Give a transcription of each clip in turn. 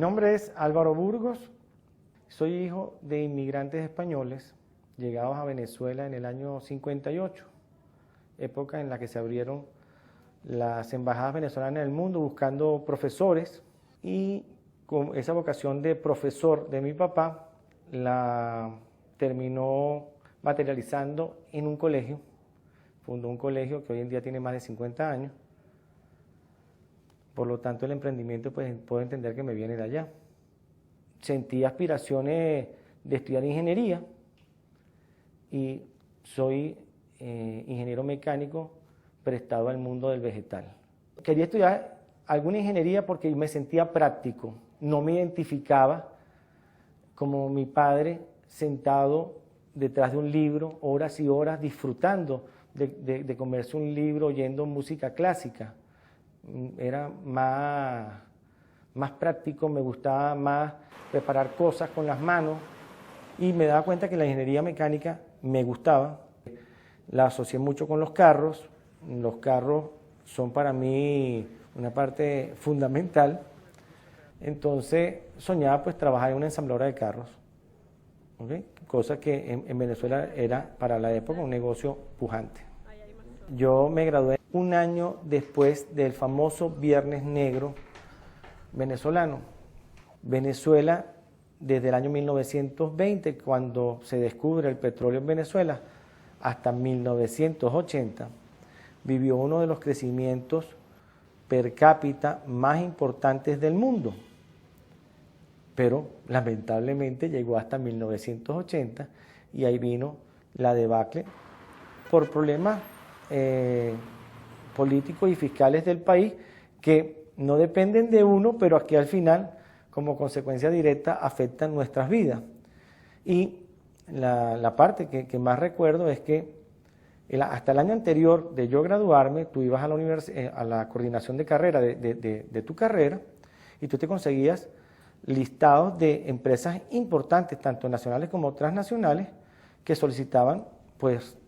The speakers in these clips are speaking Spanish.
Mi nombre es Álvaro Burgos, soy hijo de inmigrantes españoles llegados a Venezuela en el año 58, época en la que se abrieron las embajadas venezolanas en el mundo buscando profesores, y con esa vocación de profesor de mi papá la terminó materializando en un colegio. Fundó un colegio que hoy en día tiene más de 50 años. Por lo tanto, el emprendimiento, pues, puedo entender que me viene de allá. Sentí aspiraciones de estudiar ingeniería y soy ingeniero mecánico prestado al mundo del vegetal. Quería estudiar alguna ingeniería porque me sentía práctico, no me identificaba como mi padre sentado detrás de un libro, horas y horas, disfrutando de comerse un libro, oyendo música clásica. Era más práctico, me gustaba más preparar cosas con las manos y me daba cuenta que la ingeniería mecánica me gustaba. La asocié mucho con los carros. Los carros son para mí una parte fundamental. Entonces soñaba pues trabajar en una ensambladora de carros, ¿okay? Cosa que en Venezuela era para la época un negocio pujante. Yo me gradué un año después del famoso Viernes Negro venezolano. Venezuela, desde el año 1920, cuando se descubre el petróleo en Venezuela, hasta 1980, vivió uno de los crecimientos per cápita más importantes del mundo. Pero lamentablemente llegó hasta 1980 y ahí vino la debacle por problemas políticos y fiscales del país que no dependen de uno, pero que al final, como consecuencia directa, afectan nuestras vidas. Y la parte que más recuerdo es que hasta el año anterior de yo graduarme, tú ibas a la coordinación de carrera de tu carrera y tú te conseguías listados de empresas importantes, tanto nacionales como transnacionales, que solicitaban pues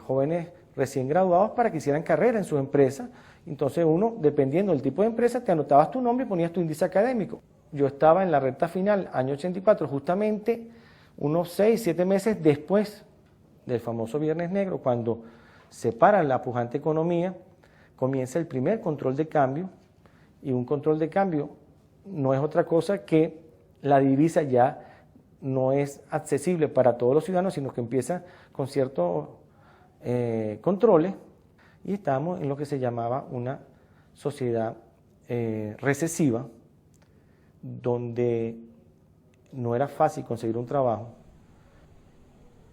jóvenes recién graduados para que hicieran carrera en sus empresas. Entonces uno, dependiendo del tipo de empresa, te anotabas tu nombre y ponías tu índice académico. Yo estaba en la recta final, año 84, justamente unos 6, 7 meses después del famoso Viernes Negro, cuando se para la pujante economía, comienza el primer control de cambio, y un control de cambio no es otra cosa que la divisa ya no es accesible para todos los ciudadanos, sino que empieza con ciertos controles, y estamos en lo que se llamaba una sociedad recesiva, donde no era fácil conseguir un trabajo.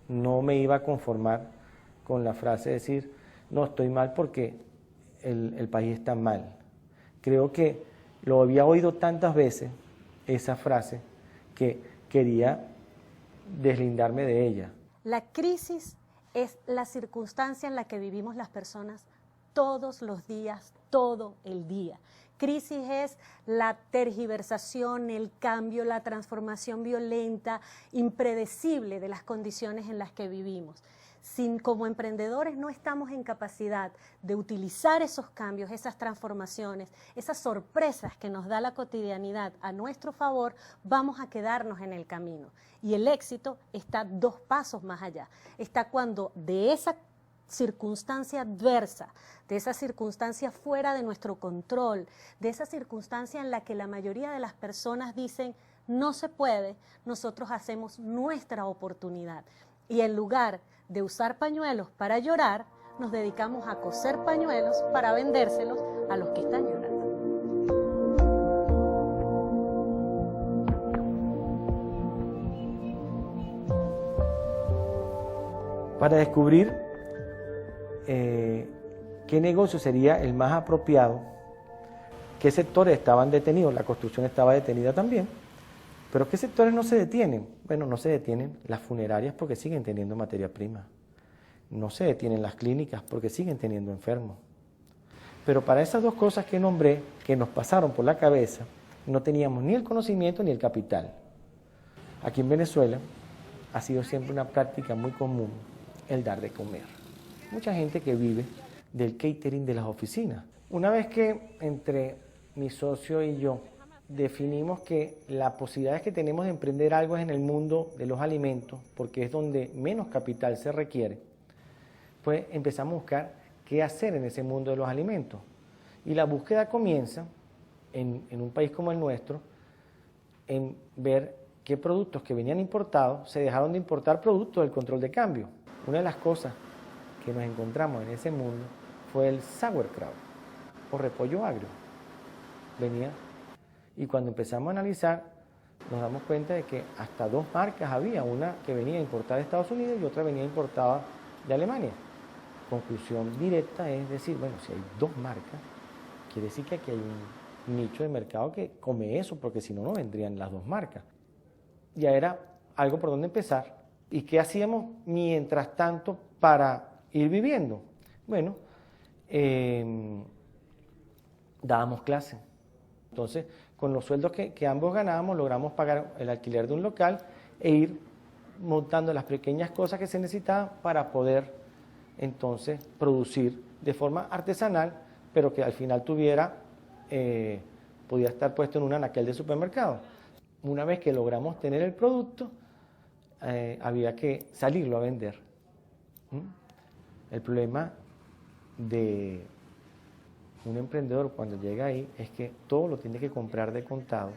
No me iba a conformar con la frase de decir, no, estoy mal porque el país está mal. Creo que lo había oído tantas veces, esa frase, que quería deslindarme de ella. La crisis es la circunstancia en la que vivimos las personas todos los días, todo el día. Crisis es la tergiversación, el cambio, la transformación violenta, impredecible de las condiciones en las que vivimos. Como emprendedores no estamos en capacidad de utilizar esos cambios, esas transformaciones, esas sorpresas que nos da la cotidianidad a nuestro favor, vamos a quedarnos en el camino. Y el éxito está 2 pasos más allá. Está cuando de esa circunstancia adversa, de esa circunstancia fuera de nuestro control, de esa circunstancia en la que la mayoría de las personas dicen no se puede, nosotros hacemos nuestra oportunidad. Y en lugar de usar pañuelos para llorar, nos dedicamos a coser pañuelos para vendérselos a los que están llorando. Para descubrir qué negocio sería el más apropiado, qué sectores estaban detenidos, la construcción estaba detenida también, pero qué sectores no se detienen. Bueno, no se detienen las funerarias porque siguen teniendo materia prima, no se detienen las clínicas porque siguen teniendo enfermos. Pero para esas 2 cosas que nombré, que nos pasaron por la cabeza, no teníamos ni el conocimiento ni el capital. Aquí en Venezuela ha sido siempre una práctica muy común el dar de comer. Mucha gente que vive del catering de las oficinas. Una vez que entre mi socio y yo definimos que las posibilidades que tenemos de emprender algo es en el mundo de los alimentos, porque es donde menos capital se requiere, pues empezamos a buscar qué hacer en ese mundo de los alimentos. Y la búsqueda comienza, en un país como el nuestro, en ver qué productos que venían importados se dejaron de importar productos del control de cambio. Una de las cosas que nos encontramos en ese mundo fue el sauerkraut o repollo agrio. Venía, y cuando empezamos a analizar, nos damos cuenta de que hasta 2 marcas había, una que venía importada de Estados Unidos y otra venía importada de Alemania. Conclusión directa es decir, bueno, si hay 2 marcas, quiere decir que aquí hay un nicho de mercado que come eso, porque si no, no vendrían las 2 marcas. Ya era algo por donde empezar. ¿Y qué hacíamos mientras tanto para ir viviendo? Bueno, dábamos clases. Entonces, con los sueldos que ambos ganábamos, logramos pagar el alquiler de un local e ir montando las pequeñas cosas que se necesitaban para poder entonces producir de forma artesanal, pero que al final podía estar puesto en un anaquel de supermercado. Una vez que logramos tener el producto, había que salirlo a vender. El problema de un emprendedor cuando llega ahí es que todo lo tiene que comprar de contado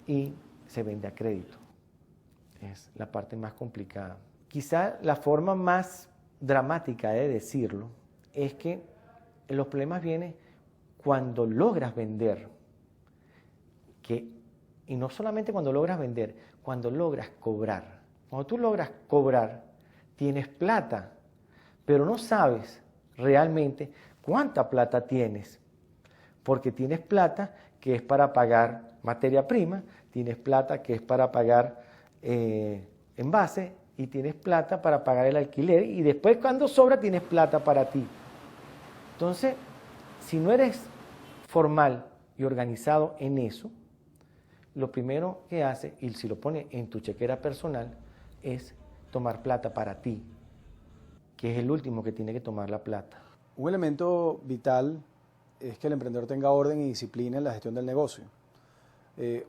y se vende a crédito. Es la parte más complicada. Quizá la forma más dramática de decirlo es que los problemas vienen cuando logras vender, y no solamente cuando logras vender, cuando logras cobrar. Cuando tú logras cobrar, tienes plata, pero no sabes realmente cuánta plata tienes, porque tienes plata que es para pagar materia prima, tienes plata que es para pagar envase y tienes plata para pagar el alquiler y después cuando sobra tienes plata para ti. Entonces, si no eres formal y organizado en eso, lo primero que hace, y si lo pone en tu chequera personal, es tomar plata para ti, que es el último que tiene que tomar la plata. Un elemento vital es que el emprendedor tenga orden y disciplina en la gestión del negocio.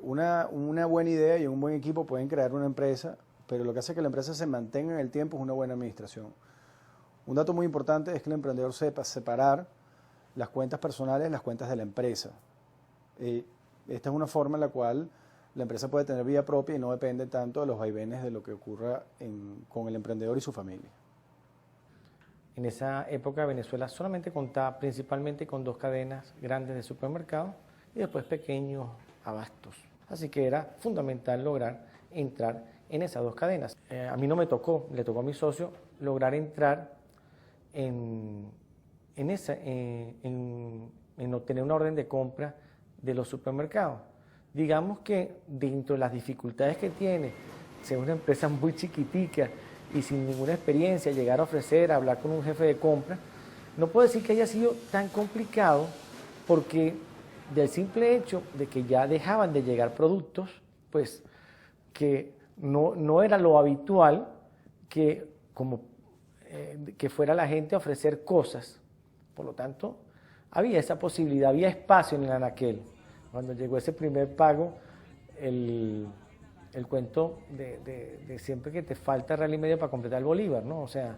Una buena idea y un buen equipo pueden crear una empresa, pero lo que hace que la empresa se mantenga en el tiempo es una buena administración. Un dato muy importante es que el emprendedor sepa separar las cuentas personales de las cuentas de la empresa. Esta es una forma en la cual la empresa puede tener vida propia y no depende tanto de los vaivenes de lo que ocurra con el emprendedor y su familia. En esa época Venezuela solamente contaba principalmente con 2 cadenas grandes de supermercados y después pequeños abastos. Así que era fundamental lograr entrar en esas 2 cadenas. A mí no me tocó, le tocó a mi socio lograr entrar en obtener una orden de compra de los supermercados. Digamos que dentro de las dificultades que tiene, ser una empresa muy chiquitica y sin ninguna experiencia, llegar a ofrecer, a hablar con un jefe de compra, no puedo decir que haya sido tan complicado porque del simple hecho de que ya dejaban de llegar productos, pues que no era lo habitual que fuera la gente a ofrecer cosas. Por lo tanto, había esa posibilidad, había espacio en el anaquel. Cuando llegó ese primer pago, el cuento de siempre que te falta real y medio para completar el bolívar, ¿no? O sea,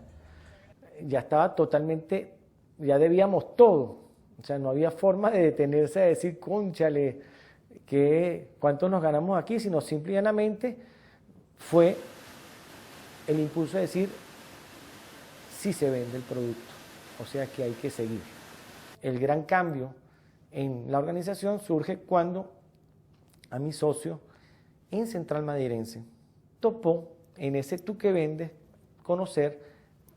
ya estaba totalmente, ya debíamos todo. O sea, no había forma de detenerse a decir, cónchale, ¿cuánto nos ganamos aquí? Sino simple y llanamente fue el impulso de decir, sí se vende el producto, o sea que hay que seguir. El gran cambio en la organización surge cuando a mi socio en Central Madeirense topó en ese tú que vendes conocer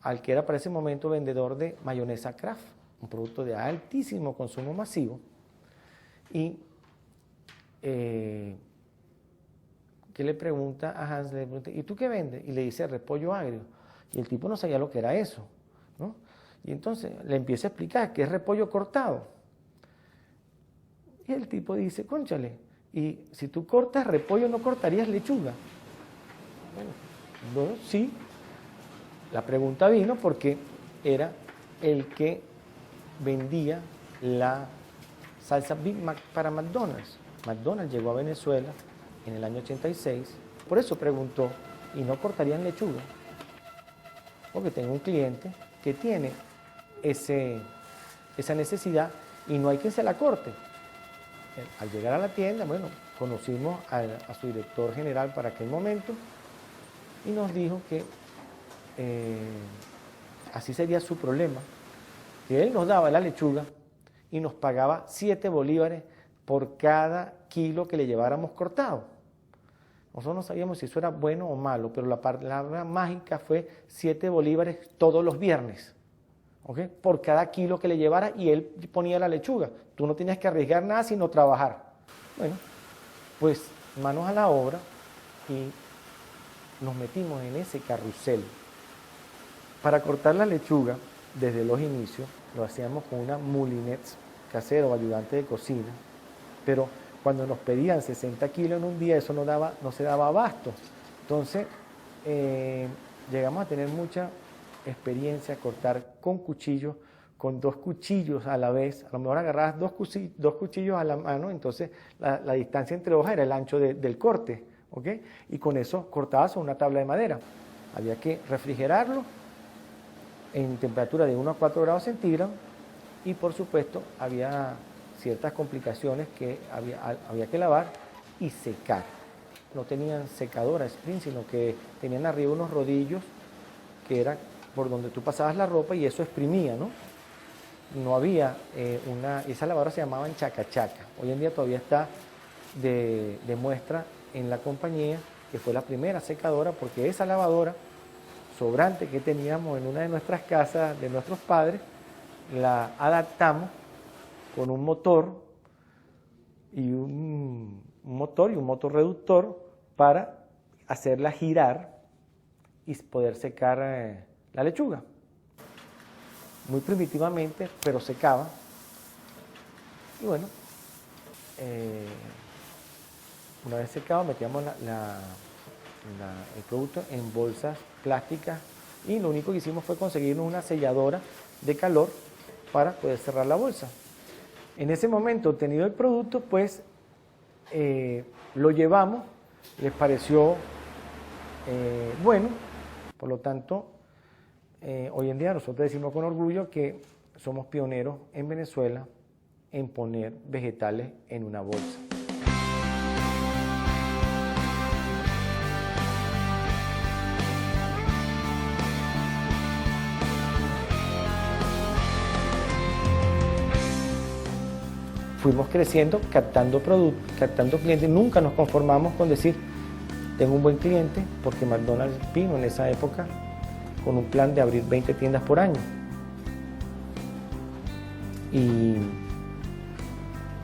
al que era para ese momento vendedor de mayonesa Kraft, un producto de altísimo consumo masivo, y que le pregunta a Hans, le pregunta, ¿y tú qué vendes? Y le dice repollo agrio, y el tipo no sabía lo que era eso, ¿no? Y entonces le empieza a explicar que es repollo cortado. Y el tipo dice, cónchale, y si tú cortas repollo, ¿no cortarías lechuga? Bueno, sí. La pregunta vino porque era el que vendía la salsa Big Mac para McDonald's. McDonald's llegó a Venezuela en el año 86, por eso preguntó, ¿y no cortarían lechuga? Porque tengo un cliente que tiene esa necesidad y no hay quien se la corte. Al llegar a la tienda, bueno, conocimos a su director general para aquel momento y nos dijo que así sería su problema, que él nos daba la lechuga y nos pagaba 7 bolívares por cada kilo que le lleváramos cortado. Nosotros no sabíamos si eso era bueno o malo, pero la palabra mágica fue 7 bolívares todos los viernes, ¿okay? Por cada kilo que le llevara y él ponía la lechuga. Tú no tenías que arriesgar nada sino trabajar. Bueno, pues manos a la obra y nos metimos en ese carrusel. Para cortar la lechuga, desde los inicios, lo hacíamos con una moulinette casera o ayudante de cocina, pero cuando nos pedían 60 kilos en un día, eso no se daba abasto. Entonces, llegamos a tener mucha experiencia a cortar con cuchillos, con 2 cuchillos a la vez. A lo mejor agarrabas 2 cuchillos a la mano, entonces la distancia entre hojas era el ancho del corte, ¿ok? Y con eso cortabas con una tabla de madera. Había que refrigerarlo en temperatura de 1 a 4 grados centígrados y, por supuesto, había ciertas complicaciones que había que lavar y secar. No tenían secadora Sprint, sino que tenían arriba unos rodillos que era por donde tú pasabas la ropa y eso exprimía, ¿no? No había esa lavadora se llamaba chaca-chaca. Hoy en día todavía está de muestra en la compañía, que fue la primera secadora, porque esa lavadora sobrante que teníamos en una de nuestras casas de nuestros padres, la adaptamos con un motor y un motor reductor para hacerla girar y poder secar la lechuga. Muy primitivamente, pero secaba. Y bueno, una vez secado metíamos el producto en bolsas plásticas y lo único que hicimos fue conseguirnos una selladora de calor para poder cerrar la bolsa. En ese momento, obtenido el producto, pues lo llevamos, les pareció bueno, por lo tanto, hoy en día nosotros decimos con orgullo que somos pioneros en Venezuela en poner vegetales en una bolsa. Fuimos creciendo, captando productos, captando clientes. Nunca nos conformamos con decir, tengo un buen cliente, porque McDonald's vino en esa época con un plan de abrir 20 tiendas por año. Y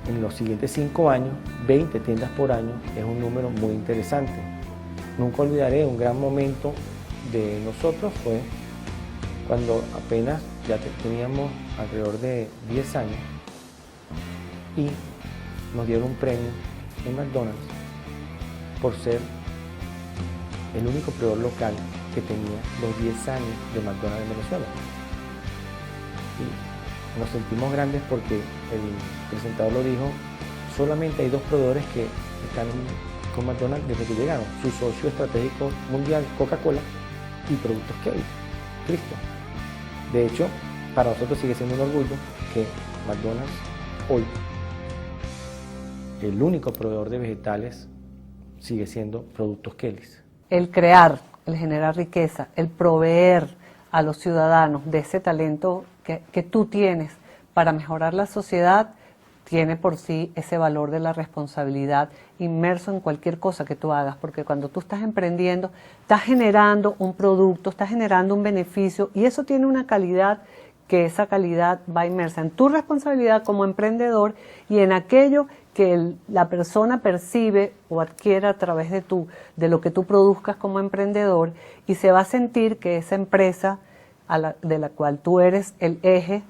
en los siguientes 5 años, 20 tiendas por año es un número muy interesante. Nunca olvidaré un gran momento de nosotros, fue cuando apenas ya teníamos alrededor de 10 años y nos dieron un premio en McDonald's por ser el único proveedor local que tenía los 10 años de McDonald's en Venezuela. Y nos sentimos grandes porque el presentador lo dijo, solamente hay 2 proveedores que están con McDonald's desde que llegaron, su socio estratégico mundial, Coca-Cola, y Productos Kelly, Cristo. De hecho, para nosotros sigue siendo un orgullo que McDonald's hoy, el único proveedor de vegetales, sigue siendo Productos Kelly. El crear, el generar riqueza, el proveer a los ciudadanos de ese talento que tú tienes para mejorar la sociedad, tiene por sí ese valor de la responsabilidad inmerso en cualquier cosa que tú hagas, porque cuando tú estás emprendiendo, estás generando un producto, estás generando un beneficio y eso tiene una calidad que esa calidad va inmersa en tu responsabilidad como emprendedor y en aquello que la persona percibe o adquiere a través de lo que tú produzcas como emprendedor y se va a sentir que esa empresa de la cual tú eres el eje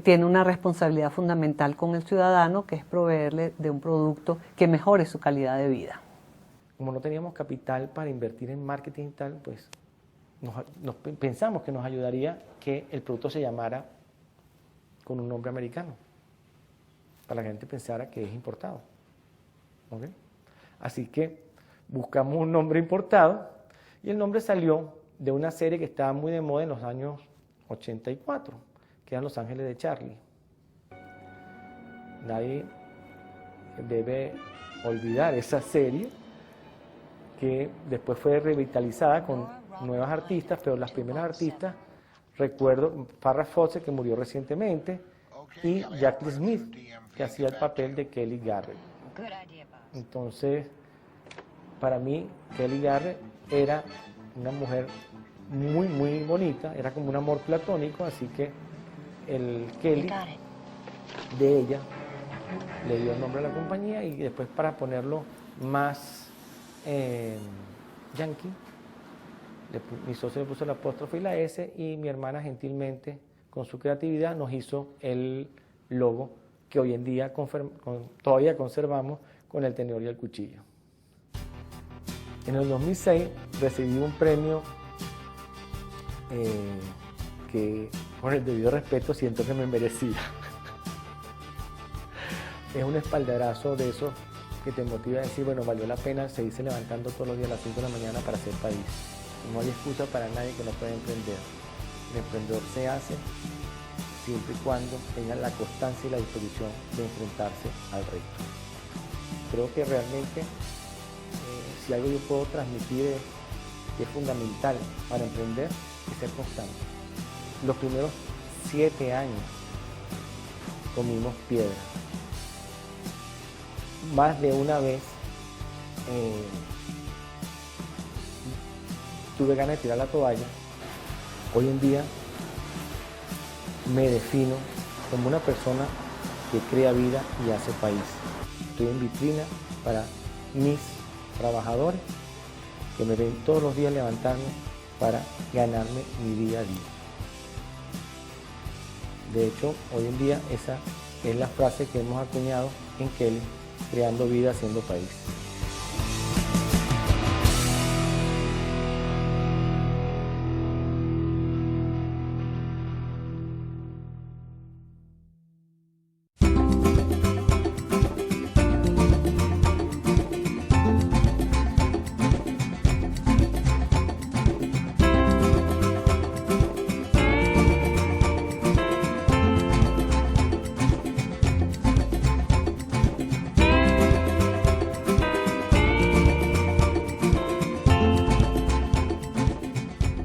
tiene una responsabilidad fundamental con el ciudadano, que es proveerle de un producto que mejore su calidad de vida. Como no teníamos capital para invertir en marketing y tal, pues pensamos que nos ayudaría que el producto se llamara con un nombre americano, para que la gente pensara que es importado. ¿ok? Así que buscamos un nombre importado y el nombre salió de una serie que estaba muy de moda en los años 84, que eran Los Ángeles de Charlie. Nadie debe olvidar esa serie, que después fue revitalizada con nuevas artistas, pero las primeras artistas, recuerdo Farrah Fawcett, que murió recientemente, y Jackie Smith, que hacía el papel de Kelly Garrett. Entonces, para mí, Kelly Garrett era una mujer muy, muy bonita, era como un amor platónico, así que el Kelly de ella le dio el nombre a la compañía, y después, para ponerlo más yankee, mi socio le puso el apóstrofe y la S, y mi hermana gentilmente, con su creatividad, nos hizo el logo que hoy en día todavía conservamos, con el tenedor y el cuchillo. En el 2006 recibí un premio que, con el debido respeto, siento que me merecía. Es un espaldarazo de esos que te motiva a decir, bueno, valió la pena seguirse levantando todos los días a las 5 de la mañana para hacer país. No hay excusa para nadie que no pueda emprender. El emprendedor se hace siempre y cuando tenga la constancia y la disposición de enfrentarse al reto. Creo que realmente, si algo yo puedo transmitir que es fundamental para emprender, es ser constante. Los primeros 7 años comimos piedra. Más de una vez tuve ganas de tirar la toalla. Hoy en día me defino como una persona que crea vida y hace país. Estoy en vitrina para mis trabajadores que me ven todos los días levantarme para ganarme mi día a día. De hecho, hoy en día esa es la frase que hemos acuñado en Kelly, creando vida, haciendo país.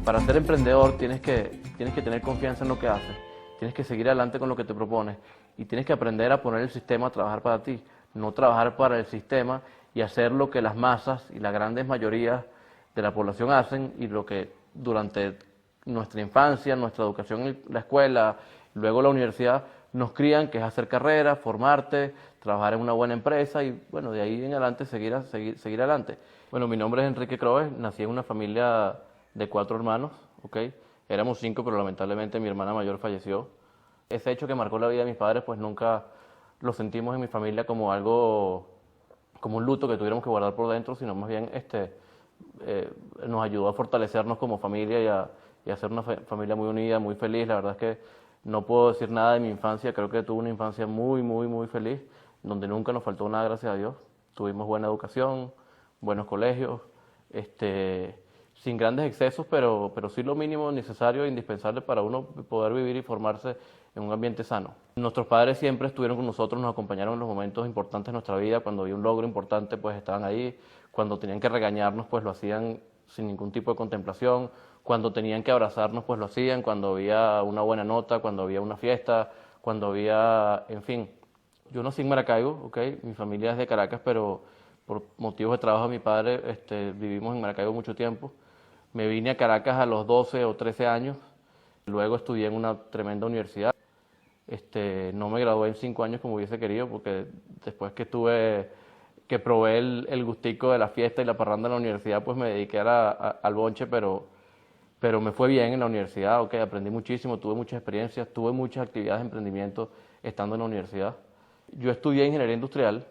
Para ser emprendedor tienes que tener confianza en lo que haces, tienes que seguir adelante con lo que te propones y tienes que aprender a poner el sistema a trabajar para ti, no trabajar para el sistema y hacer lo que las masas y las grandes mayorías de la población hacen, y lo que durante nuestra infancia, nuestra educación en la escuela, luego la universidad, nos crían, que es hacer carrera, formarte, trabajar en una buena empresa y bueno, de ahí en adelante seguir adelante. Bueno, mi nombre es Enrique Croes, nací en una familia de 4 hermanos, ¿ok? Éramos 5, pero lamentablemente mi hermana mayor falleció. Ese hecho que marcó la vida de mis padres, pues nunca lo sentimos en mi familia como algo, como un luto que tuviéramos que guardar por dentro, sino más bien nos ayudó a fortalecernos como familia y a ser una familia muy unida, muy feliz. La verdad es que no puedo decir nada de mi infancia, creo que tuve una infancia muy, muy, muy feliz, donde nunca nos faltó nada, gracias a Dios. Tuvimos buena educación, buenos colegios, sin grandes excesos, pero sí lo mínimo necesario e indispensable para uno poder vivir y formarse en un ambiente sano. Nuestros padres siempre estuvieron con nosotros, nos acompañaron en los momentos importantes de nuestra vida. Cuando había un logro importante, pues estaban ahí. Cuando tenían que regañarnos, pues lo hacían sin ningún tipo de contemplación. Cuando tenían que abrazarnos, pues lo hacían. Cuando había una buena nota, cuando había una fiesta, cuando había, en fin. Yo nací en Maracaibo, ¿ok? Mi familia es de Caracas, pero por motivos de trabajo de mi padre vivimos en Maracaibo mucho tiempo. Me vine a Caracas a los 12 o 13 años, luego estudié en una tremenda universidad. No me gradué en 5 años como hubiese querido, porque después que probé el gustico de la fiesta y la parranda en la universidad, pues me dediqué al bonche, pero me fue bien en la universidad, okay, aprendí muchísimo, tuve muchas experiencias, tuve muchas actividades de emprendimiento estando en la universidad. Yo estudié ingeniería industrial.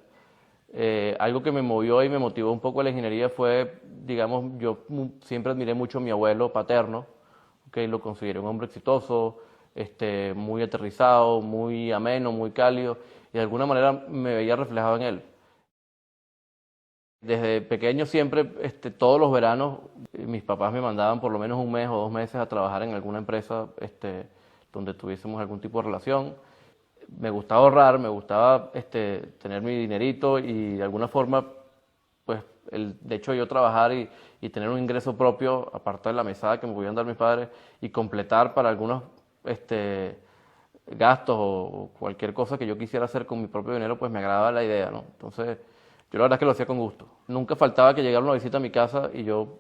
Algo que me movió y me motivó un poco a la ingeniería fue, digamos, yo siempre admiré mucho a mi abuelo paterno, okay, lo consideré un hombre exitoso, muy aterrizado, muy ameno, muy cálido, y de alguna manera me veía reflejado en él. Desde pequeño siempre, todos los veranos, mis papás me mandaban por lo menos un mes o 2 meses a trabajar en alguna empresa donde tuviésemos algún tipo de relación. Me gustaba ahorrar, me gustaba tener mi dinerito y de alguna forma, pues de hecho yo trabajar y tener un ingreso propio, aparte de la mesada que me podían dar mis padres, y completar para algunos gastos o cualquier cosa que yo quisiera hacer con mi propio dinero, pues me agradaba la idea, ¿no? Entonces, yo la verdad es que lo hacía con gusto. Nunca faltaba que llegara una visita a mi casa y yo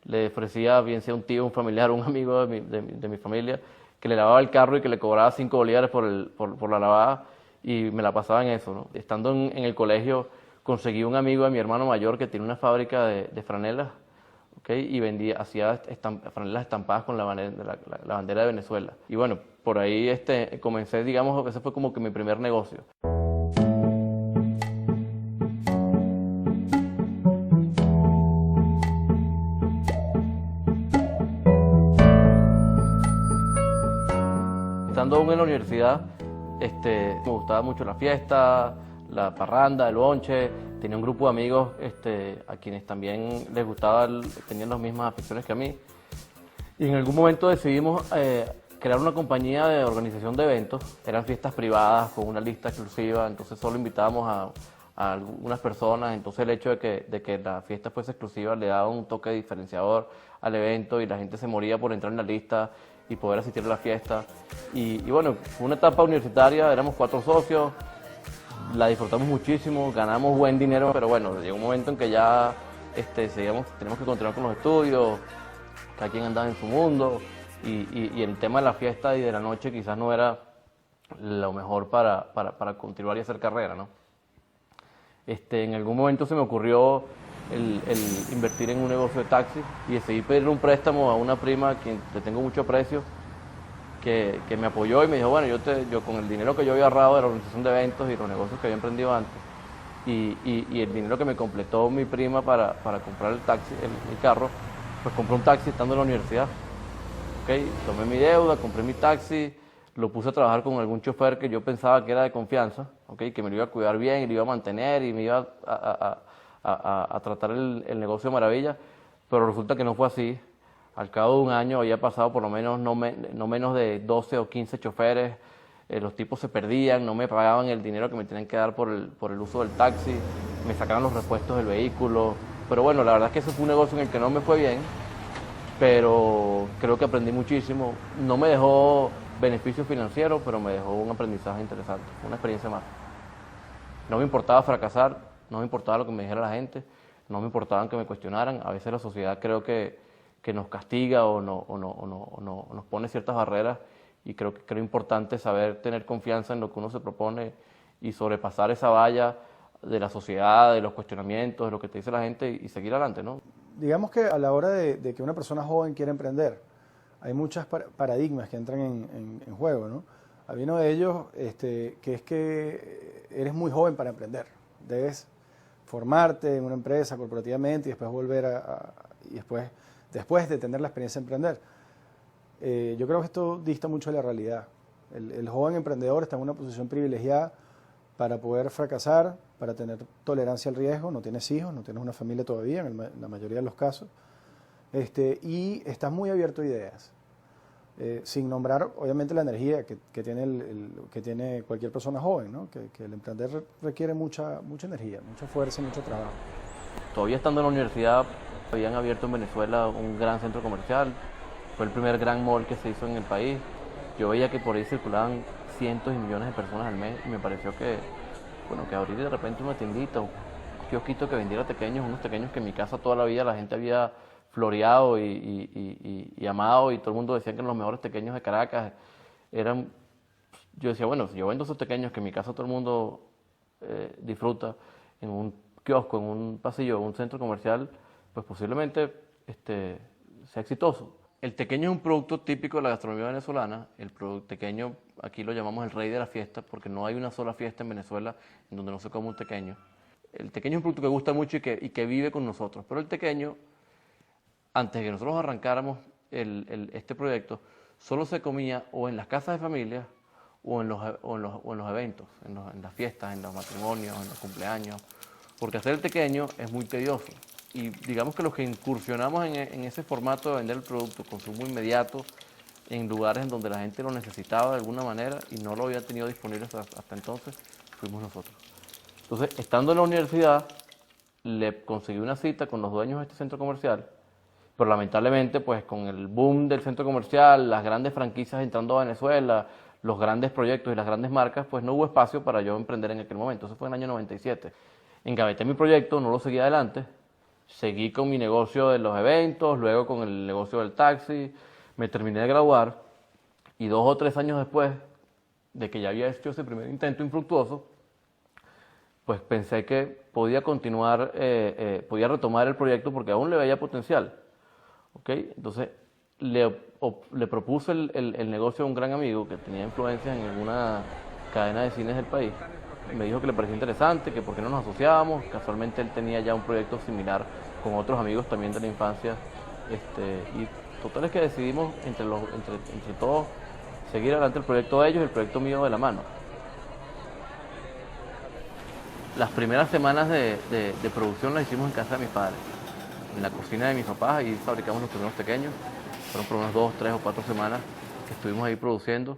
le ofrecía, bien sea un tío, un familiar, un amigo de mi familia, que le lavaba el carro y que le cobraba 5 bolívares por la lavada, y me la pasaba en eso, ¿no? Estando en el colegio, conseguí un amigo de mi hermano mayor que tiene una fábrica de franelas, ¿okay? Y hacía franelas estampadas con la bandera de Venezuela. Y bueno, por ahí comencé, digamos, ese fue como que mi primer negocio. Estando aún en la universidad, me gustaba mucho la fiesta, la parranda, el bonche. Tenía un grupo de amigos a quienes también les gustaba, tenían las mismas aficiones que a mí. Y en algún momento decidimos crear una compañía de organización de eventos. Eran fiestas privadas con una lista exclusiva, entonces solo invitábamos a algunas personas. Entonces el hecho de que la fiesta fuese exclusiva le daba un toque diferenciador al evento y la gente se moría por entrar en la lista y poder asistir a la fiesta. Y bueno, fue una etapa universitaria, éramos 4 socios, la disfrutamos muchísimo, ganamos buen dinero, pero bueno, llegó un momento en que ya tenemos que continuar con los estudios, cada quien andaba en su mundo, y el tema de la fiesta y de la noche quizás no era lo mejor para continuar y hacer carrera, ¿no? En algún momento se me ocurrió el invertir en un negocio de taxi y decidí pedirle un préstamo a una prima a quien le tengo mucho aprecio, que me apoyó y me dijo, bueno, yo con el dinero que yo había ahorrado de la organización de eventos y los negocios que había emprendido antes, y el dinero que me completó mi prima para comprar el taxi, el carro, pues compré un taxi estando en la universidad. ¿Okay? Tomé mi deuda, compré mi taxi, lo puse a trabajar con algún chofer que yo pensaba que era de confianza, ¿okay? Que me lo iba a cuidar bien y lo iba a mantener y me iba a tratar el negocio de maravilla, pero resulta que no fue así. Al cabo de un año había pasado por lo menos no menos de 12 o 15 choferes, los tipos se perdían, no me pagaban el dinero que me tenían que dar por el uso del taxi, me sacaban los repuestos del vehículo, pero bueno, la verdad es que ese fue un negocio en el que no me fue bien, pero creo que aprendí muchísimo. No me dejó beneficios financieros, pero me dejó un aprendizaje interesante, una experiencia más. No me importaba fracasar, no me importaba lo que me dijera la gente, no me importaba que me cuestionaran. A veces la sociedad creo que nos castiga o nos pone ciertas barreras, y creo importante saber tener confianza en lo que uno se propone y sobrepasar esa valla de la sociedad, de los cuestionamientos, de lo que te dice la gente, y seguir adelante, ¿no? Digamos que a la hora de que una persona joven quiere emprender, hay muchos paradigmas que entran en juego, ¿no? Hay uno de ellos que es que eres muy joven para emprender. Debes formarte en una empresa corporativamente y después volver y después de tener la experiencia de emprender. Yo creo que esto dista mucho de la realidad. El joven emprendedor está en una posición privilegiada para poder fracasar, para tener tolerancia al riesgo. No tienes hijos, no tienes una familia todavía, en la mayoría de los casos, y estás muy abierto a ideas, sin nombrar obviamente la energía que tiene cualquier persona joven, ¿no? Que el emprender requiere mucha energía, mucha fuerza y mucho trabajo. Todavía estando en la universidad, habían abierto en Venezuela un gran centro comercial, fue el primer gran mall que se hizo en el país. Yo veía que por ahí circulaban cientos y millones de personas al mes, y me pareció que abrir de repente una tiendita, un kiosquito que vendiera unos tequeños que en mi casa toda la vida la gente había floreado y amado, y todo el mundo decía que eran los mejores tequeños de Caracas. Yo decía, bueno, si yo vendo esos tequeños que en mi casa todo el mundo disfruta, en un kiosco, en un pasillo, en un centro comercial, pues posiblemente sea exitoso. El tequeño es un producto típico de la gastronomía venezolana. El tequeño, aquí lo llamamos el rey de la fiesta, porque no hay una sola fiesta en Venezuela en donde no se come un tequeño. El tequeño es un producto que gusta mucho y que vive con nosotros, pero el tequeño, antes de que nosotros arrancáramos este proyecto, solo se comía o en las casas de familia o en los eventos, en las fiestas, en los matrimonios, en los cumpleaños, porque hacer el pequeño es muy tedioso. Y digamos que los que incursionamos en ese formato de vender el producto, consumo inmediato, en lugares en donde la gente lo necesitaba de alguna manera y no lo había tenido disponible hasta entonces, fuimos nosotros. Entonces, estando en la universidad, le conseguí una cita con los dueños de este centro comercial, pero lamentablemente, pues con el boom del centro comercial, las grandes franquicias entrando a Venezuela, los grandes proyectos y las grandes marcas, pues no hubo espacio para yo emprender en aquel momento. Eso fue en el año 97. Engaveté mi proyecto, no lo seguí adelante, seguí con mi negocio de los eventos, luego con el negocio del taxi, me terminé de graduar y 2 o 3 años después de que ya había hecho ese primer intento infructuoso, pues pensé que podía continuar, podía retomar el proyecto porque aún le veía potencial. ¿Okay? Entonces le propuse el negocio a un gran amigo que tenía influencia en alguna cadena de cines del país. Me dijo que le parecía interesante, que por qué no nos asociábamos. Casualmente él tenía ya un proyecto similar con otros amigos también de la infancia. Y total es que decidimos entre todos seguir adelante el proyecto de ellos y el proyecto mío de la mano. Las primeras semanas de producción las hicimos en casa de mis padres, en la cocina de mis papás, ahí fabricamos los primeros pequeños. Fueron por unas 2, 3 o 4 semanas que estuvimos ahí produciendo,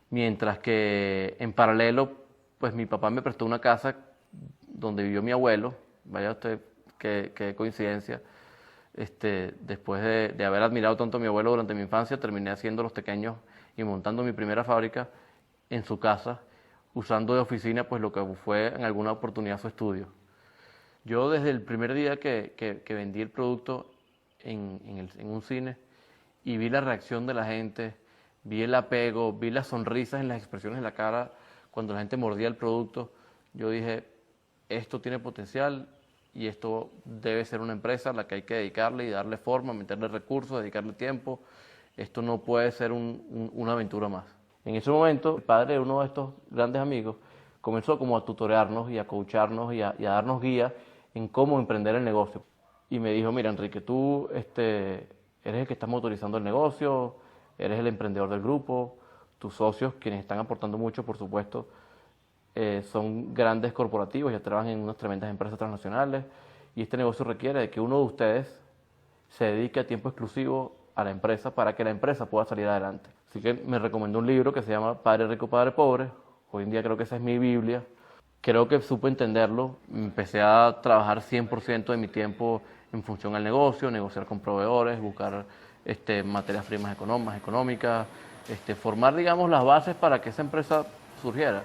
mientras que en paralelo, pues mi papá me prestó una casa donde vivió mi abuelo. Vaya usted qué coincidencia. Después de haber admirado tanto a mi abuelo durante mi infancia, terminé haciendo los pequeños y montando mi primera fábrica en su casa, usando de oficina pues lo que fue en alguna oportunidad su estudio. Yo desde el primer día que vendí el producto en un cine y vi la reacción de la gente, vi el apego, vi las sonrisas en las expresiones de la cara cuando la gente mordía el producto, yo dije, esto tiene potencial y esto debe ser una empresa a la que hay que dedicarle y darle forma, meterle recursos, dedicarle tiempo. Esto no puede ser una aventura más. En ese momento, el padre de uno de estos grandes amigos comenzó como a tutorearnos y a coacharnos y a darnos guía en cómo emprender el negocio. Y me dijo, mira Enrique, tú eres el que está motorizando el negocio, eres el emprendedor del grupo, tus socios, quienes están aportando mucho, por supuesto, son grandes corporativos, ya trabajan en unas tremendas empresas transnacionales y este negocio requiere de que uno de ustedes se dedique a tiempo exclusivo a la empresa para que la empresa pueda salir adelante. Así que me recomendó un libro que se llama Padre Rico, Padre Pobre. Hoy en día creo que esa es mi Biblia. Creo que supe entenderlo. Empecé a trabajar 100% de mi tiempo en función al negocio, negociar con proveedores, buscar materias primas económicas, formar, digamos, las bases para que esa empresa surgiera.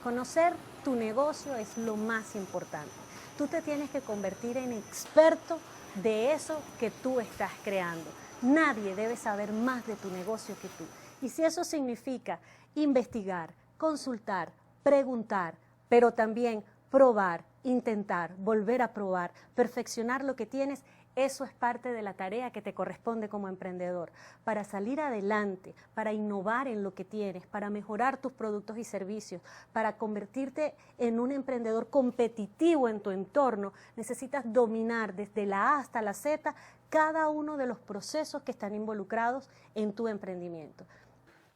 Conocer tu negocio es lo más importante. Tú te tienes que convertir en experto de eso que tú estás creando. Nadie debe saber más de tu negocio que tú. Y si eso significa investigar, consultar, preguntar, pero también probar, intentar, volver a probar, perfeccionar lo que tienes, eso es parte de la tarea que te corresponde como emprendedor. Para salir adelante, para innovar en lo que tienes, para mejorar tus productos y servicios, para convertirte en un emprendedor competitivo en tu entorno, necesitas dominar desde la A hasta la Z cada uno de los procesos que están involucrados en tu emprendimiento.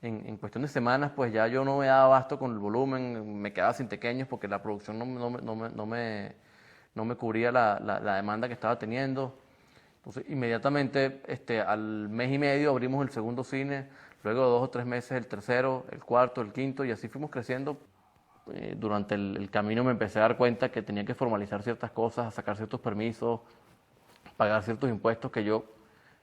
En cuestión de semanas, pues ya yo no me daba abasto con el volumen, me quedaba sin pequeños porque la producción no me cubría la demanda que estaba teniendo. Entonces, inmediatamente, al mes y medio abrimos el segundo cine, luego de 2 o 3 meses el tercero, el cuarto, el quinto, y así fuimos creciendo. Durante el camino me empecé a dar cuenta que tenía que formalizar ciertas cosas, sacar ciertos permisos, pagar ciertos impuestos que yo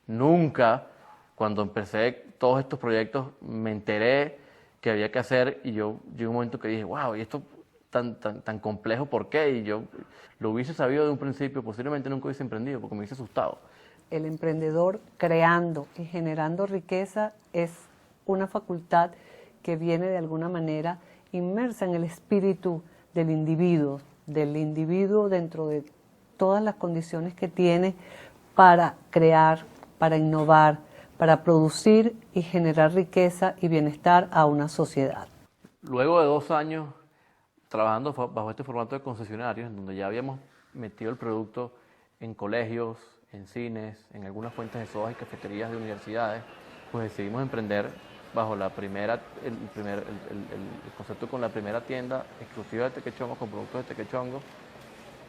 nunca, cuando empecé todos estos proyectos, me enteré que había que hacer y yo llegó un momento que dije, wow, ¿y esto tan complejo por qué? Y yo lo hubiese sabido de un principio, posiblemente nunca hubiese emprendido porque me hubiese asustado. El emprendedor creando y generando riqueza es una facultad que viene de alguna manera inmersa en el espíritu del individuo dentro de todas las condiciones que tiene para crear, para innovar, para producir y generar riqueza y bienestar a una sociedad. Luego de 2 años trabajando bajo este formato de concesionarios, en donde ya habíamos metido el producto en colegios, en cines, en algunas fuentes de sodas y cafeterías de universidades, pues decidimos emprender bajo el concepto con la primera tienda exclusiva de tequechongos, con productos de tequechongos,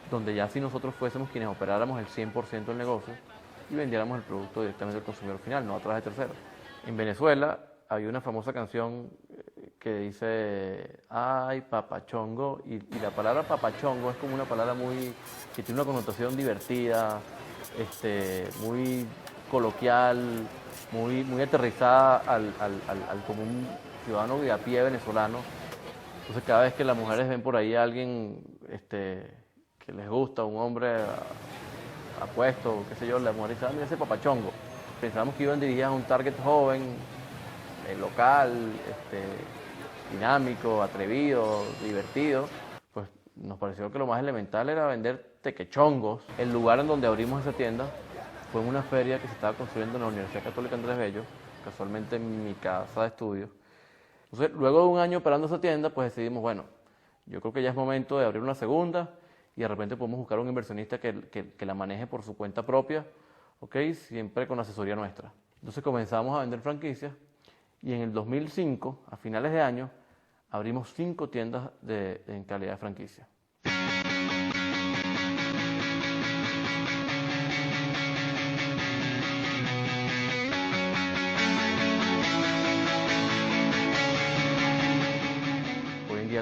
donde ya si nosotros fuésemos quienes operáramos el 100% del negocio y vendiéramos el producto directamente al consumidor final, no a través de terceros. En Venezuela había una famosa canción que dice, ay, papachongo, y la palabra papachongo es como una palabra que tiene una connotación divertida, muy coloquial, muy aterrizada al común ciudadano de a pie venezolano. Entonces cada vez que las mujeres ven por ahí a alguien que les gusta, un hombre apuesto, qué sé yo, la mujer dice, mira ese papachongo. Pensábamos que iban dirigidas a un target joven, local, dinámico, atrevido, divertido. Pues nos pareció que lo más elemental era vender tequechongos. El lugar en donde abrimos esa tienda fue en una feria que se estaba construyendo en la Universidad Católica Andrés Bello, casualmente en mi casa de estudio. Entonces, luego de un año operando esa tienda, pues decidimos, bueno, yo creo que ya es momento de abrir una segunda y de repente podemos buscar un inversionista que la maneje por su cuenta propia, ¿ok? Siempre con asesoría nuestra. Entonces comenzamos a vender franquicias y en el 2005, a finales de año, abrimos 5 tiendas en calidad de franquicia.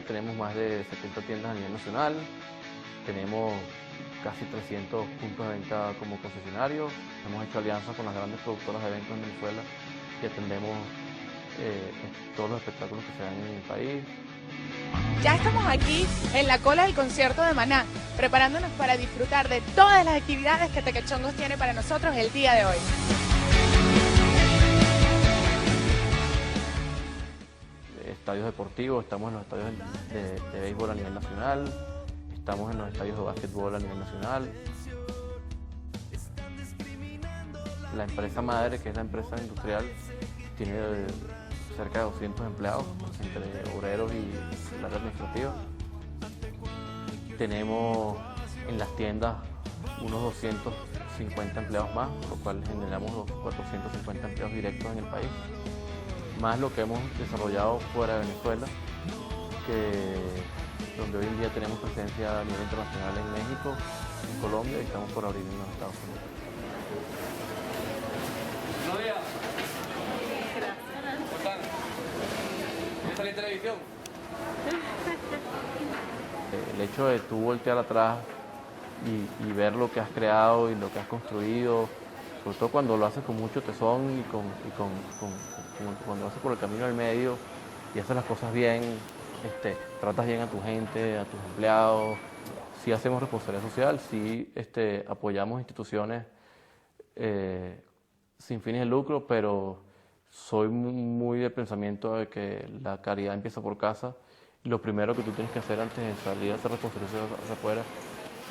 Tenemos más de 70 tiendas a nivel nacional, tenemos casi 300 puntos de venta como concesionarios, hemos hecho alianzas con las grandes productoras de eventos en Venezuela y atendemos todos los espectáculos que se dan en el país. Ya estamos aquí en la cola del concierto de Maná, preparándonos para disfrutar de todas las actividades que Tequechongos tiene para nosotros el día de hoy. Estadios deportivos, estamos en los estadios de béisbol a nivel nacional, estamos en los estadios de básquetbol a nivel nacional. La empresa madre, que es la empresa industrial, tiene cerca de 200 empleados, entre obreros y la área administrativa. Tenemos en las tiendas unos 250 empleados más, por lo cual generamos 450 empleos directos en el país, más lo que hemos desarrollado fuera de Venezuela, donde hoy en día tenemos presencia a nivel internacional en México, en Colombia y estamos por abrir en los Estados Unidos. Buenos días. ¿Cómo están? ¿Quieres salir en televisión? El hecho de tú voltear atrás y ver lo que has creado y lo que has construido, sobre todo cuando lo haces con mucho tesón y cuando lo haces por el camino del medio y haces las cosas bien, tratas bien a tu gente, a tus empleados, sí hacemos responsabilidad social, sí apoyamos instituciones sin fines de lucro, pero soy muy del pensamiento de que la caridad empieza por casa y lo primero que tú tienes que hacer antes de salir a hacer responsabilidad hacia afuera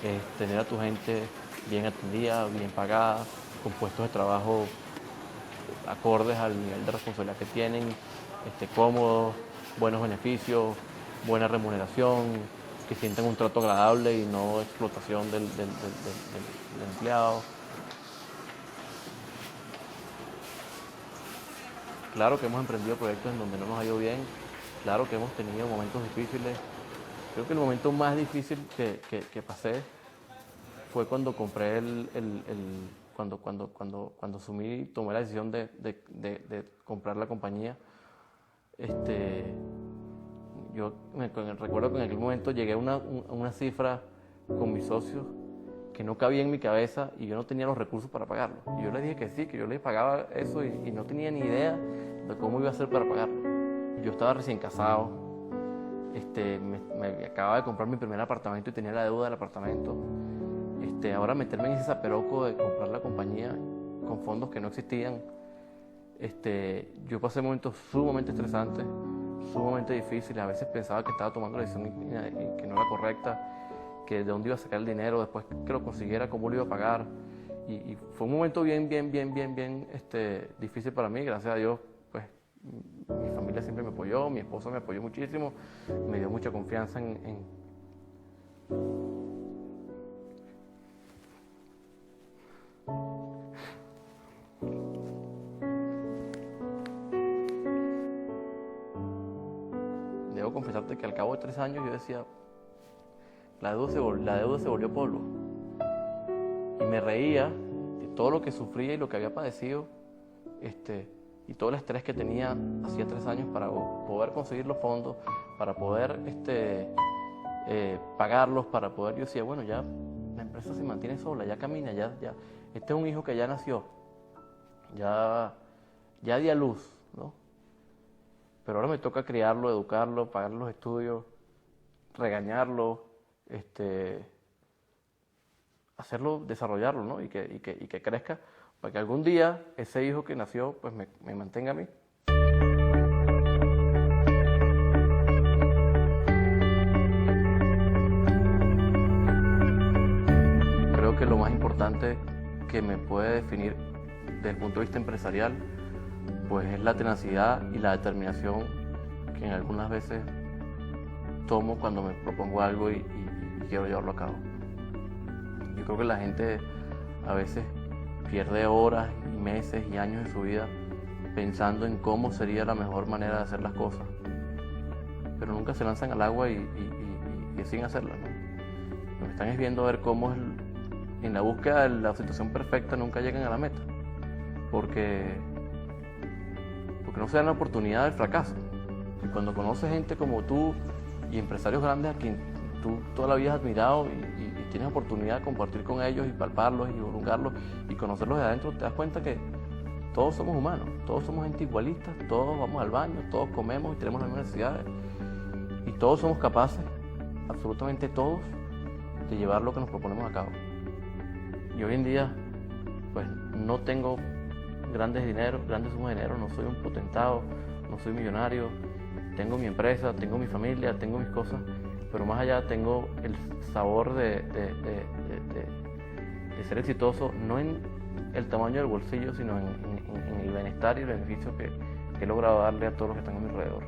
es tener a tu gente bien atendida, bien pagada, con puestos de trabajo acordes al nivel de responsabilidad que tienen, cómodos, buenos beneficios, buena remuneración, que sientan un trato agradable y no explotación del empleado. Claro que hemos emprendido proyectos en donde no nos ha ido bien, claro que hemos tenido momentos difíciles. Creo que el momento más difícil que pasé fue cuando compré cuando asumí, tomé la decisión de comprar la compañía. Yo recuerdo que en aquel momento llegué a una cifra con mis socios que no cabía en mi cabeza y yo no tenía los recursos para pagarlo. Y yo les dije que sí, que yo les pagaba eso y no tenía ni idea de cómo iba a hacer para pagarlo. Yo estaba recién casado, me acababa de comprar mi primer apartamento y tenía la deuda del apartamento. Ahora meterme en ese zaperoco de comprar la compañía con fondos que no existían, yo pasé momentos sumamente estresantes, sumamente difíciles. A veces pensaba que estaba tomando la decisión y que no era correcta, que de dónde iba a sacar el dinero, después que lo consiguiera, cómo lo iba a pagar. Y fue un momento bien difícil para mí. Gracias a Dios, pues mi familia siempre me apoyó, mi esposa me apoyó muchísimo, me dio mucha confianza Debo confesarte que al cabo de 3 años yo decía, la deuda se volvió polvo. Y me reía de todo lo que sufría y lo que había padecido, y todo el estrés que tenía hacía 3 años para poder conseguir los fondos, para poder pagarlos, para poder, yo decía, bueno, ya la empresa se mantiene sola, ya camina, ya, este es un hijo que ya nació, ya di a luz, ¿no? Pero ahora me toca criarlo, educarlo, pagarle los estudios, regañarlo, hacerlo, desarrollarlo, ¿no? Y que crezca, para que algún día ese hijo que nació, pues me mantenga a mí. Creo que lo más importante que me puede definir desde el punto de vista empresarial, pues es la tenacidad y la determinación que en algunas veces tomo cuando me propongo algo y quiero llevarlo a cabo. Yo creo que la gente a veces pierde horas y meses y años de su vida pensando en cómo sería la mejor manera de hacer las cosas, pero nunca se lanzan al agua y deciden hacerlas, ¿no? Lo que están es viendo a ver cómo en la búsqueda de la situación perfecta nunca llegan a la meta, porque no se dan la oportunidad del fracaso. Y cuando conoces gente como tú y empresarios grandes a quien tú toda la vida has admirado y tienes oportunidad de compartir con ellos y palparlos y juzgarlos y conocerlos de adentro, te das cuenta que todos somos humanos, todos somos gente igualistas, todos vamos al baño, todos comemos y tenemos las mismas necesidades y todos somos capaces, absolutamente todos, de llevar lo que nos proponemos a cabo. Y hoy en día, pues no tengo grandes sumas de dinero, no soy un potentado, no soy millonario, tengo mi empresa, tengo mi familia, tengo mis cosas, pero más allá tengo el sabor de ser exitoso, no en el tamaño del bolsillo, sino en el bienestar y el beneficio que he logrado darle a todos los que están a mi alrededor.